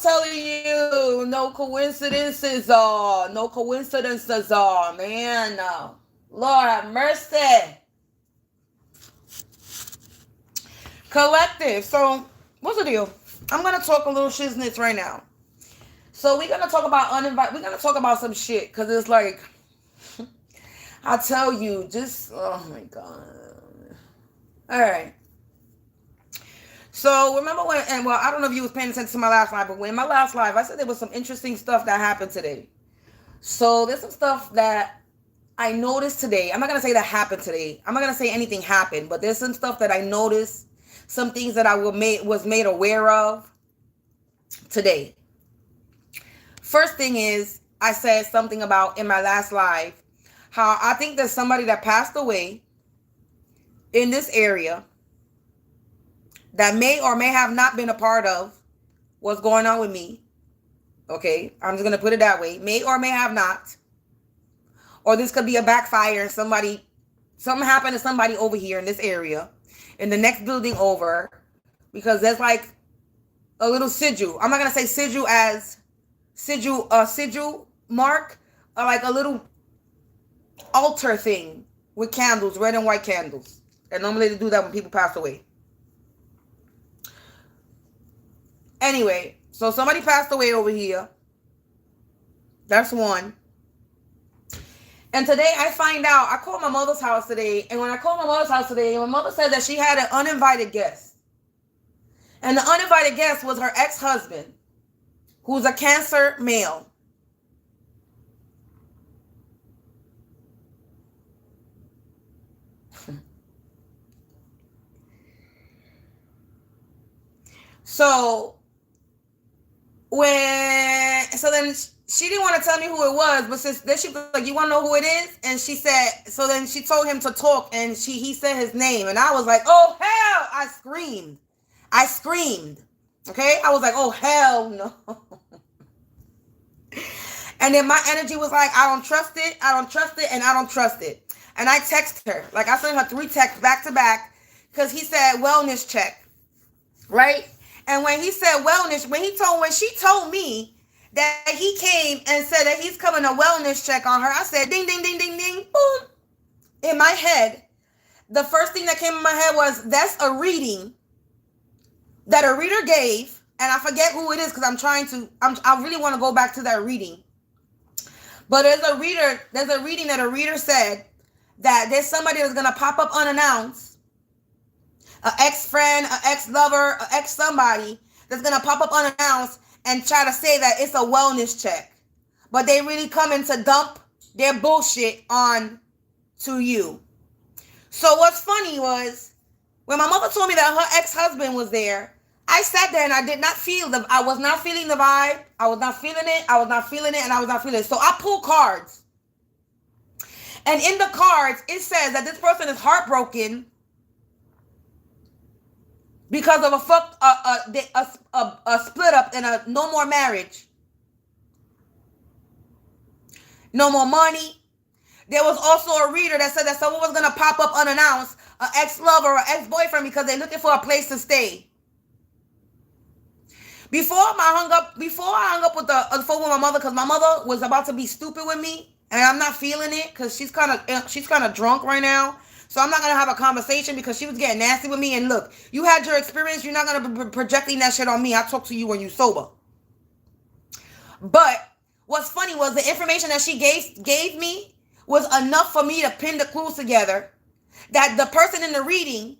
telling you, no coincidences are. No coincidences are, man. Lord have mercy. Collective. So, what's the deal? I'm going to talk a little shiznits right now. So, we're going to talk about uninvited. We're going to talk about some shit. Because it's like, I tell you, just, oh my God. All right. So remember when, and well, I don't know if you was paying attention to my last live, but in my last live, I said there was some interesting stuff that happened today. So there's some stuff that I noticed today. I'm not gonna say that happened today. I'm not gonna say anything happened, but there's some stuff that I noticed, some things that I was made aware of today. First thing is, I said something about in my last live how I think there's somebody that passed away in this area that may or may have not been a part of what's going on with me. Okay, I'm just going to put it that way. May or may have not. Or this could be a backfire and something happened to somebody over here in this area, in the next building over, because there's like a little sigil. I'm not going to say sigil as sigil mark, or like a little altar thing with candles, red and white candles. And normally they do that when people pass away. Anyway, so somebody passed away over here. That's one. And today I find out, I called my mother's house today. And when I called my mother's house today, my mother said that she had an uninvited guest. And the uninvited guest was her ex-husband, who's a Cancer male. So then she didn't want to tell me who it was, but then she was like, you want to know who it is? And she said, so then she told him to talk, and he said his name, and I was like, oh hell, I screamed. Okay, I was like, oh hell no. And then my energy was like, I don't trust it, and I don't trust it. And I text her, like I sent her 3 texts back to back, because he said wellness check, right? And when he said wellness, when she told me that he came and said that he's coming a wellness check on her, I said, ding, ding, ding, ding, ding, boom. In my head, the first thing that came in my head was, that's a reading that a reader gave, and I forget who it is because I really want to go back to that reading. But there's a reading that a reader said that there's somebody that's going to pop up unannounced, an ex-friend, an ex-lover, an ex-somebody that's going to pop up unannounced and try to say that it's a wellness check. But they really coming to dump their bullshit on to you. So what's funny was, when my mother told me that her ex-husband was there, I sat there and I was not feeling the vibe. I was not feeling it. And I was not feeling it. So I pulled cards. And in the cards, it says that this person is heartbroken because of a split up and a no more marriage. No more money. There was also a reader that said that someone was going to pop up unannounced, an ex-lover or ex-boyfriend, because they're looking for a place to stay. Before I hung up with the phone with my mother, because my mother was about to be stupid with me, and I'm not feeling it because she's kind of drunk right now. So I'm not going to have a conversation because she was getting nasty with me. And look, you had your experience. You're not going to be projecting that shit on me. I talk to you when you're sober. But what's funny was the information that she gave me was enough for me to pin the clues together that the person in the reading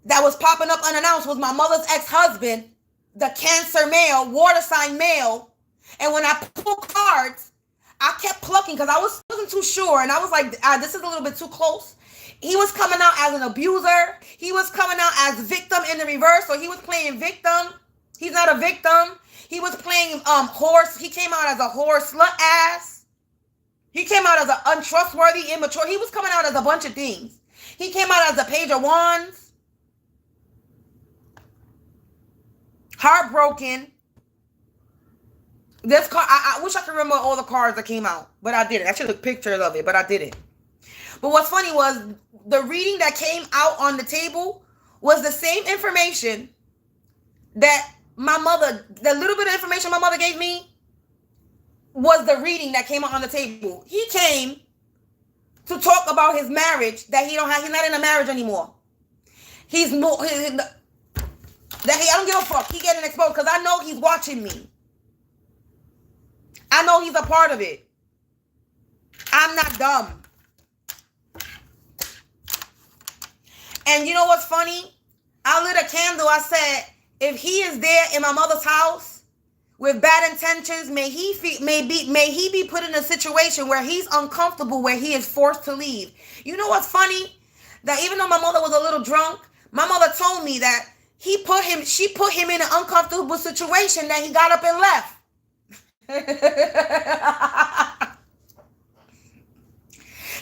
that was popping up unannounced was my mother's ex-husband, the Cancer male, water sign male. And when I pulled cards, I kept plucking because I wasn't too sure. And I was like, this is a little bit too close. He was coming out as an abuser. He was coming out as victim in the reverse. So he was playing victim. He's not a victim. He was playing horse. He came out as a horse slut ass. He came out as an untrustworthy, immature. He was coming out as a bunch of things. He came out as a page of wands. Heartbroken. This card, I wish I could remember all the cards that came out, but I didn't. I should took pictures of it, but I didn't. But what's funny was the reading that came out on the table was the same information that my mother, the little bit of information my mother gave me was the reading that came out on the table. He came to talk about his marriage that he don't have. He's not in a marriage anymore. He's more that I don't give a fuck. He getting exposed because I know he's watching me. I know he's a part of it. I'm not dumb. And you know what's funny? I lit a candle. I said, if he is there in my mother's house with bad intentions, may he be put in a situation where he's uncomfortable, where he is forced to leave. You know what's funny? That even though my mother was a little drunk, my mother told me that she put him in an uncomfortable situation that he got up and left.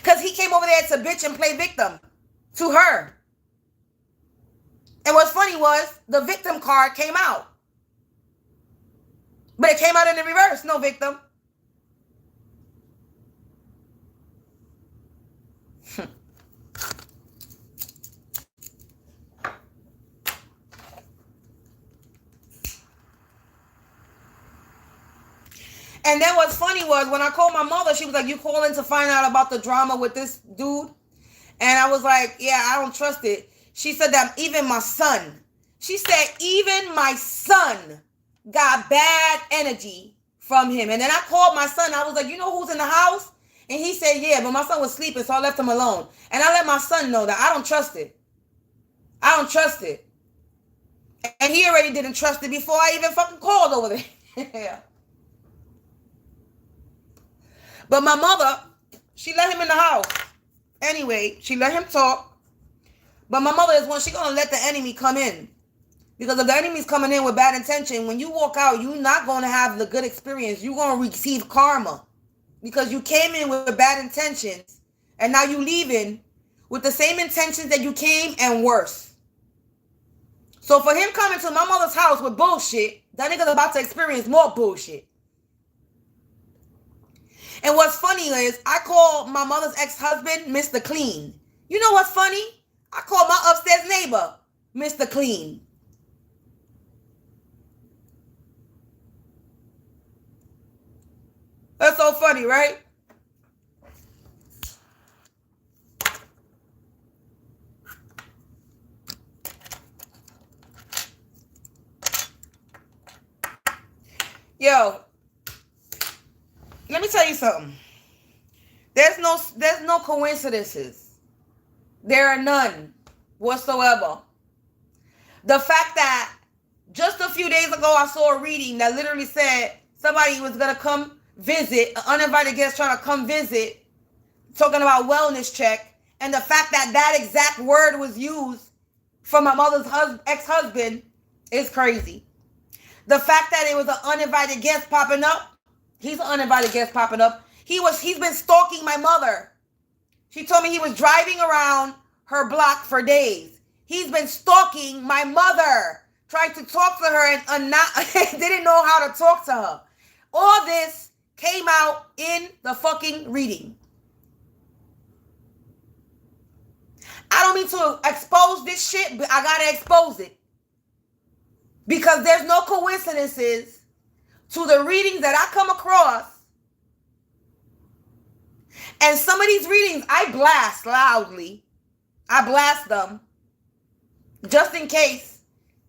Because he came over there to bitch and play victim to her. And what's funny was the victim card came out. But it came out in the reverse. No victim. And then what's funny was when I called my mother, she was like, you calling to find out about the drama with this dude? And I was like, yeah, I don't trust it. She said that even my son, got bad energy from him. And then I called my son. I was like, you know who's in the house? And he said, yeah, but my son was sleeping, so I left him alone. And I let my son know that I don't trust it. I don't trust it. And he already didn't trust it before I even fucking called over there. But my mother, she let him in the house. Anyway, she let him talk. But my mother is one, she gonna let the enemy come in. Because if the enemy's coming in with bad intention, when you walk out, you're not gonna have the good experience. You're gonna receive karma. Because you came in with bad intentions, and now you leaving with the same intentions that you came and worse. So for him coming to my mother's house with bullshit, that nigga's about to experience more bullshit. And what's funny is I call my mother's ex-husband Mr. Clean. You know what's funny? I call my upstairs neighbor Mr. Clean. That's so funny, right? Yo, let me tell you something. There's no coincidences. There are none whatsoever. The fact that just a few days ago I saw a reading that literally said somebody was going to come visit, an uninvited guest trying to come visit, talking about wellness check, and the fact that that exact word was used for my mother's ex-husband is crazy. The fact that it was an uninvited guest popping up, he's an uninvited guest popping up. He's been stalking my mother. She told me he was driving around her block for days. He's been stalking my mother, trying to talk to her and not didn't know how to talk to her. All this came out in the fucking reading. I don't mean to expose this shit, but I gotta expose it. Because there's no coincidences to the readings that I come across. And some of these readings I blast loudly. I blast them just in case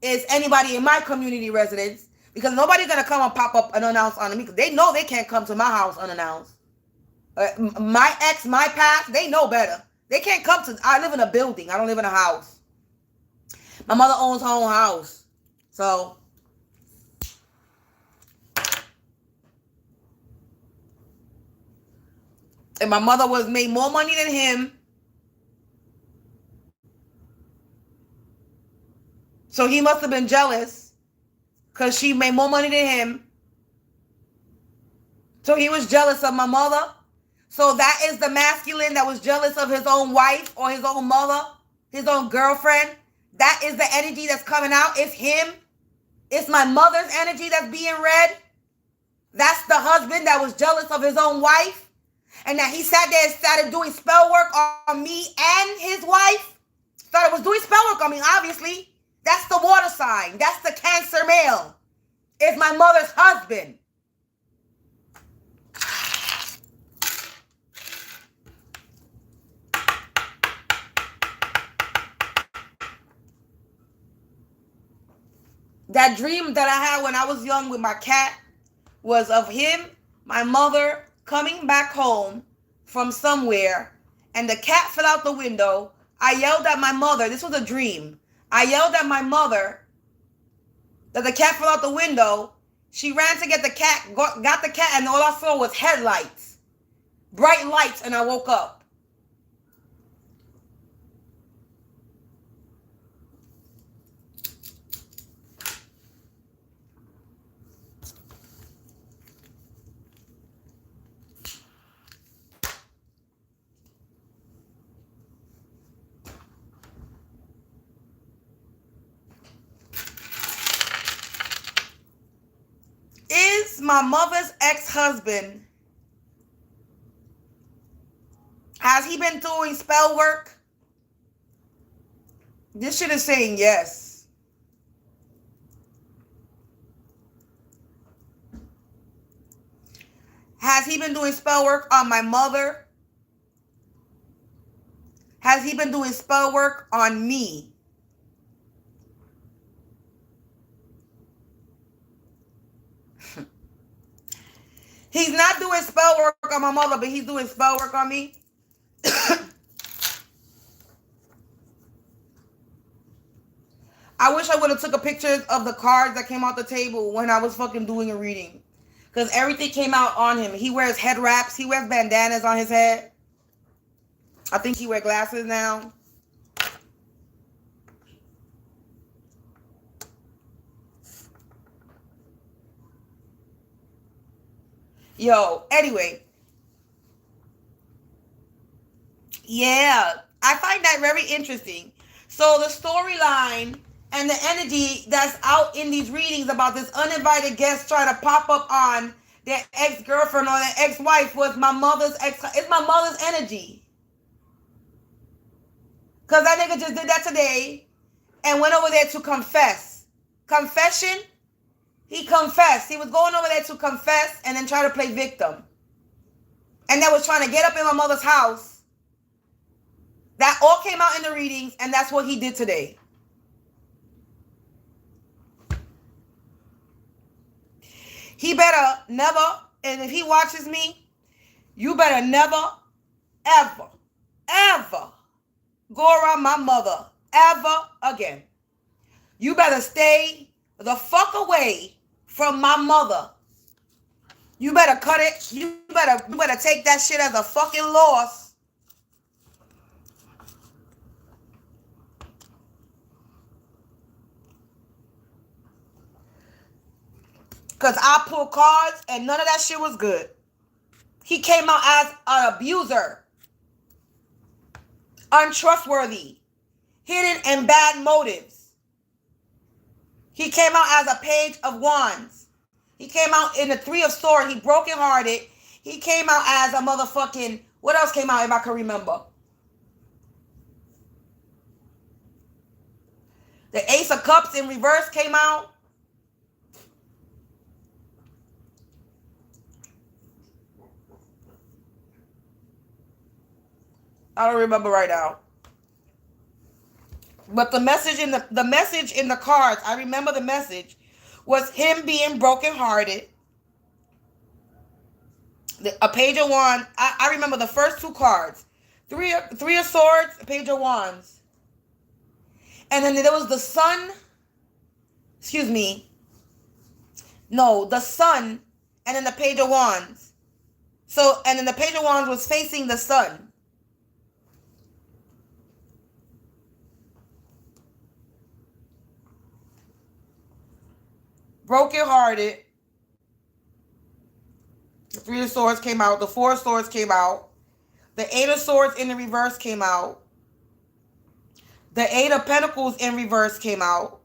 it's anybody in my community residence. Because nobody's going to come and pop up unannounced on me. Because they know they can't come to my house unannounced. My ex, my past, they know better. They can't come to... I live in a building. I don't live in a house. My mother owns her own house. So... and my mother made more money than him. So he must have been jealous because she made more money than him. So he was jealous of my mother. So that is the masculine that was jealous of his own wife or his own mother, his own girlfriend. That is the energy that's coming out. It's him. It's my mother's energy that's being read. That's the husband that was jealous of his own wife. And that he sat there and started doing spell work on me and his wife. Was doing spell work on me, obviously. That's the water sign. That's the Cancer male. is my mother's husband. That dream that I had when I was young with my cat was of him, my mother, coming back home from somewhere, and the cat fell out the window. I yelled at my mother. This was a dream. I yelled at my mother that the cat fell out the window. She ran to get the cat, got the cat, and all I saw was headlights, bright lights, and I woke up. Is my mother's ex-husband, has he been doing spell work? This shit is saying yes. Has he been doing spell work on my mother? Has he been doing spell work on me? He's not doing spell work on my mother, but he's doing spell work on me. I wish I would have took a picture of the cards that came out the table when I was fucking doing a reading. Because everything came out on him. He wears head wraps. He wears bandanas on his head. I think he wears glasses now. Yo, anyway. Yeah, I find that very interesting. So the storyline and the energy that's out in these readings about this uninvited guest trying to pop up on their ex-girlfriend or their ex-wife was my mother's it's my mother's energy. Because that nigga just did that today and went over there to confess. Confession? He confessed. He was going over there to confess and then try to play victim. And that was trying to get up in my mother's house. That all came out in the readings, and that's what he did today. He better never, and if he watches me, you better never, ever, ever go around my mother ever again. You better stay the fuck away from my mother. You better cut it. You better take that shit as a fucking loss. Because I pulled cards and none of that shit was good. He came out as an abuser. Untrustworthy. Hidden and bad motives. He came out as a page of wands. He came out in the 3 of swords. He brokenhearted. He came out as a motherfucking... What else came out if I can remember? The Ace of Cups in reverse came out. I don't remember right now. But the message in the cards, I remember the message, was him being brokenhearted. A page of wands. I remember the first 2 cards. Three of swords, a page of wands. And then there was the sun. Excuse me. No, the sun and then the page of wands. So, and then the page of wands was facing the sun. Brokenhearted. The 3 of swords came out. The 4 of swords came out. The 8 of swords in the reverse came out. The 8 of pentacles in reverse came out.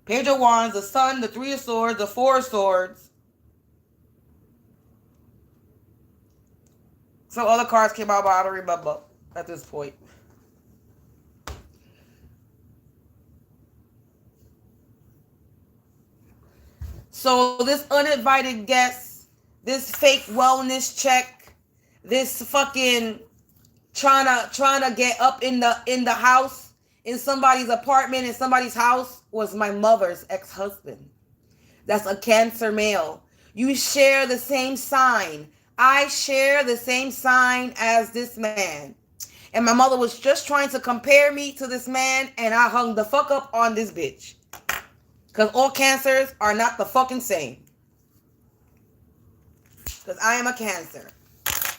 Page of wands, the sun, the 3 of swords, the 4 of swords. Some other cards came out, but I don't remember. at this point. So this uninvited guest, this fake wellness check, this fucking trying to get up in the house, in somebody's apartment, in somebody's house, was my mother's ex-husband. That's a Cancer male. You share the same sign. I share the same sign as this man. And my mother was just trying to compare me to this man, and I hung the fuck up on this bitch. Because all Cancers are not the fucking same. Because I am a Cancer.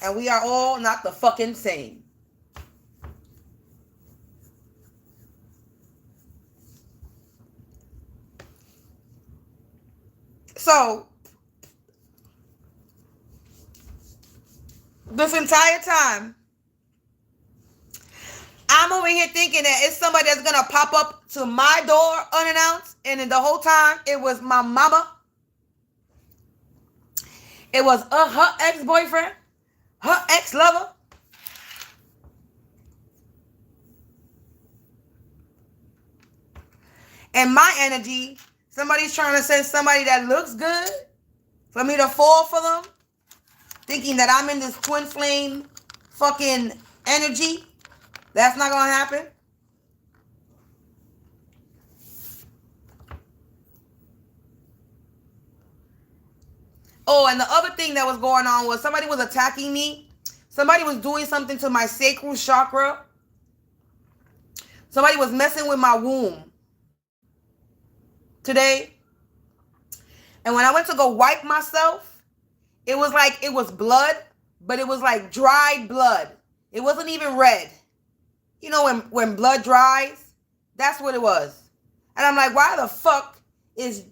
And we are all not the fucking same. So, this entire time, I'm over here thinking that it's somebody that's going to pop up to my door unannounced. And then the whole time, it was my mama. It was her ex-boyfriend, her ex-lover. And my energy, somebody's trying to send somebody that looks good for me to fall for them, thinking that I'm in this twin flame fucking energy. That's not going to happen. Oh, and the other thing that was going on was somebody was attacking me. Somebody was doing something to my sacral chakra. Somebody was messing with my womb today. And when I went to go wipe myself, it was like it was blood, but it was like dried blood. It wasn't even red. You know when blood dries? That's what it was. And I'm like, why the fuck is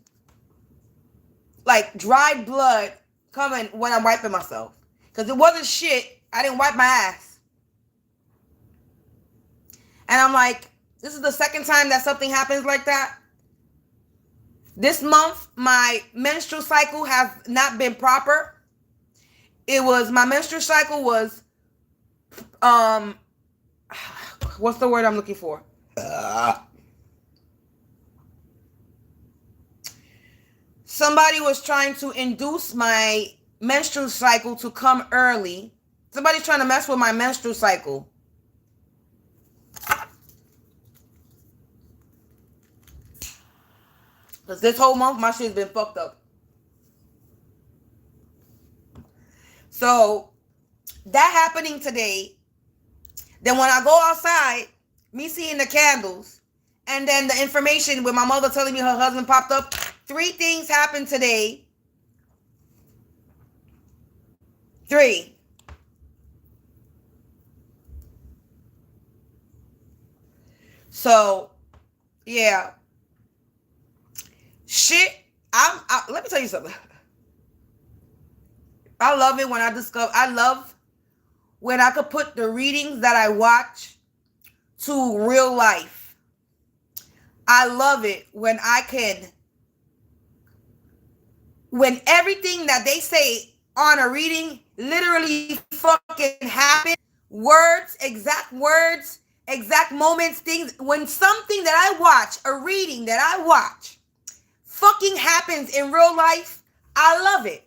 like dried blood coming when I'm wiping myself? Because it wasn't shit. I didn't wipe my ass. And I'm like, this is the second time that something happens like that. This month, my menstrual cycle has not been proper. My menstrual cycle was, what's the word I'm looking for? Somebody was trying to induce my menstrual cycle to come early. Somebody's trying to mess with my menstrual cycle. Because this whole month, my shit's been fucked up. So, that happening today. Then when I go outside, me seeing the candles, and then the information with my mother telling me her husband popped up. 3 things happened today. 3. So, yeah. Shit. Let me tell you something. I love it when I love when I could put the readings that I watch to real life. I love it when when everything that they say on a reading literally fucking happen. Words, exact moments, things. When something that I watch, a reading that I watch, fucking happens in real life, I love it.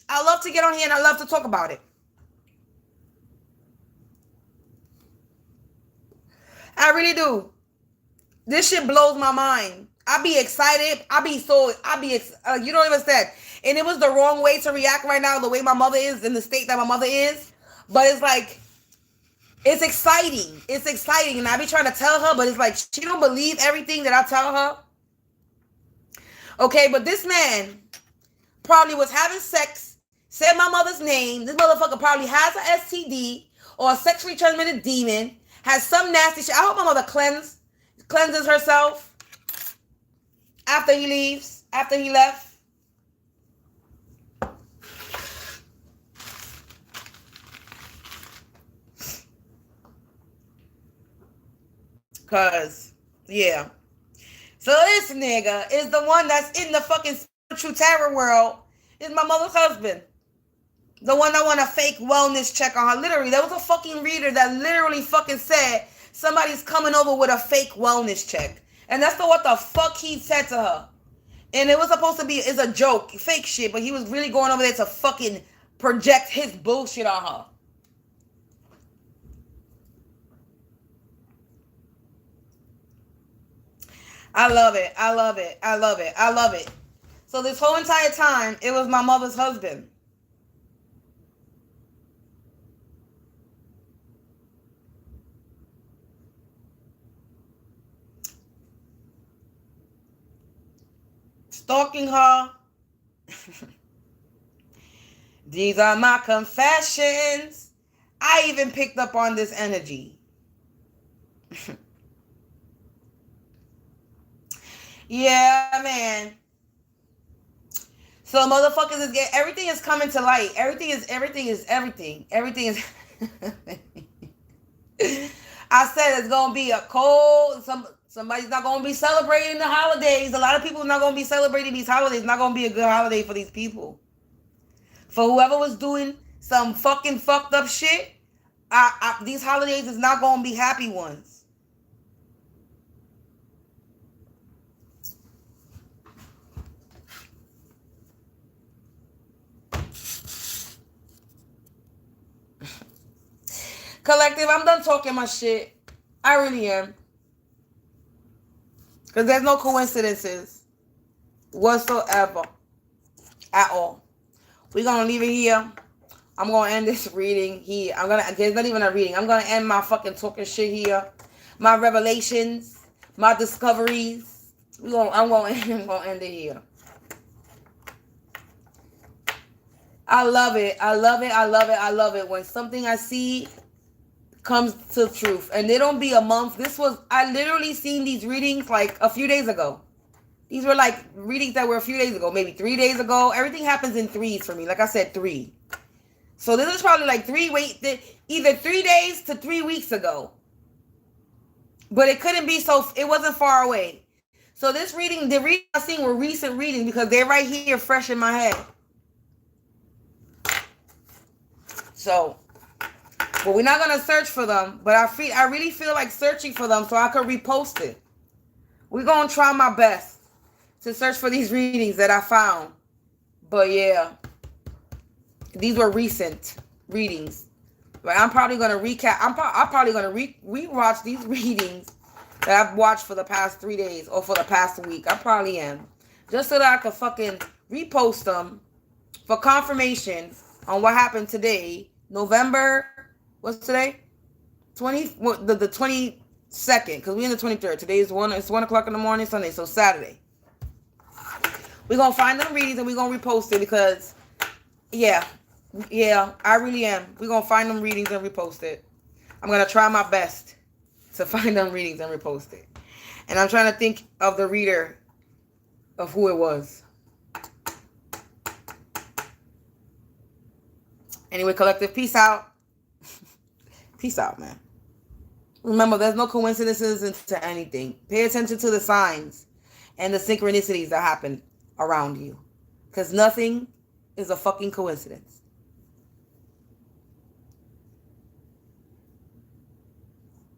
I love to get on here and I love to talk about it. I really do. This shit blows my mind. I be excited. You don't even understand. And it was the wrong way to react right now, the way my mother is, in the state that my mother is. But it's like, it's exciting. It's exciting. And I be trying to tell her, but it's like, she don't believe everything that I tell her. Okay, but this man probably was having sex, said my mother's name. This motherfucker probably has an STD or a sexually transmitted demon, has some nasty shit. I hope my mother cleanses herself after he left. Cause, yeah. So this nigga is the one that's in the fucking spiritual tarot world. Is my mother's husband. The one that want a fake wellness check on her. Literally, there was a fucking reader that literally fucking said somebody's coming over with a fake wellness check. And that's what the fuck he said to her. And it was supposed to be, it's a joke, fake shit, but he was really going over there to fucking project his bullshit on her. I love it. I love it. I love it. I love it. So this whole entire time, it was my mother's husband. Stalking her. These are my confessions. I even picked up on this energy. Yeah, man. So motherfuckers is getting, everything is coming to light. Everything is. Everything is. I said it's gonna be a cold. Somebody's not gonna be celebrating the holidays. A lot of people are not gonna be celebrating these holidays. It's not gonna be a good holiday for these people. For whoever was doing some fucking fucked up shit, these holidays is not gonna be happy ones. Collective, I'm done talking my shit. I really am. Because there's no coincidences whatsoever at all. We're going to leave it here. I'm going to end this reading here. There's not even a reading. I'm going to end my fucking talking shit here. My revelations, my discoveries. I'm going to end it here. I love it. I love it. I love it. I love it. When something I see comes to truth. And they don't be a month. I literally seen these readings like a few days ago. These were like readings that were a few days ago, maybe 3 days ago. Everything happens in threes for me. Like I said, 3. So this is probably like either 3 days to 3 weeks ago. But it couldn't be it wasn't far away. So the reading I seen were recent readings because they're right here fresh in my head. So, but we're not going to search for them. But I really feel like searching for them so I could repost it. We're going to try my best to search for these readings that I found. But yeah, these were recent readings. But I'm probably going to recap. I'm probably going to rewatch these readings that I've watched for the past 3 days or for the past week. I probably am. Just so that I could fucking repost them for confirmation on what happened today. November, what's today? The 22nd, because we're in the 23rd. Today is it's 1 o'clock in the morning, Sunday, so Saturday. We're going to find them readings and we're going to repost it because, yeah, I really am. We're going to find them readings and repost it. I'm going to try my best to find them readings and repost it. And I'm trying to think of the reader of who it was. Anyway, collective, peace out. Peace out, man. Remember, there's no coincidences into anything. Pay attention to the signs and the synchronicities that happen around you. Because nothing is a fucking coincidence.